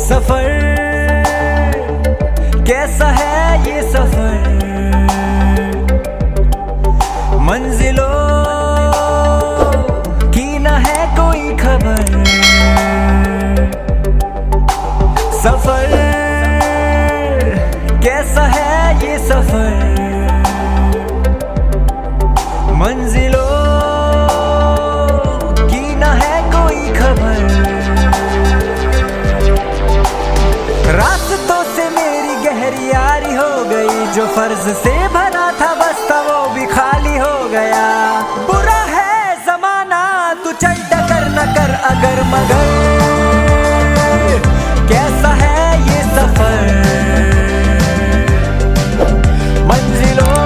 सफर कैसा है ये सफर, मंजिलों की न है कोई खबर। सफर कैसा है ये सफर, मंजिलों की न है कोई खबर। रास्तों से मेरी गहरी यारी हो गई, जो फर्ज से भरा था बस्ता वो भी खाली हो गया। बुरा है जमाना तू चल टकर न कर अगर मगर, कैसा है ये सफर, मंजिलों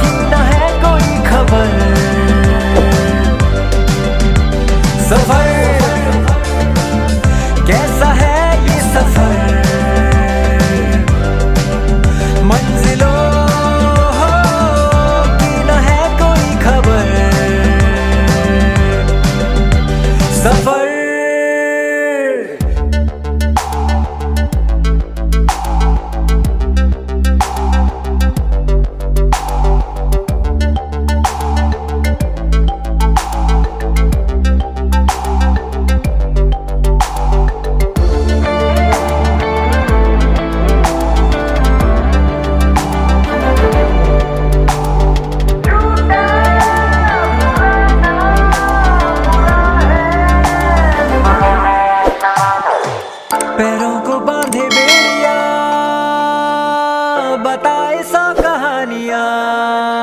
की न है कोई खबर। सफर कैसा है ये सफर, मंजिलों की न है कोई खबर। सफर पैरों को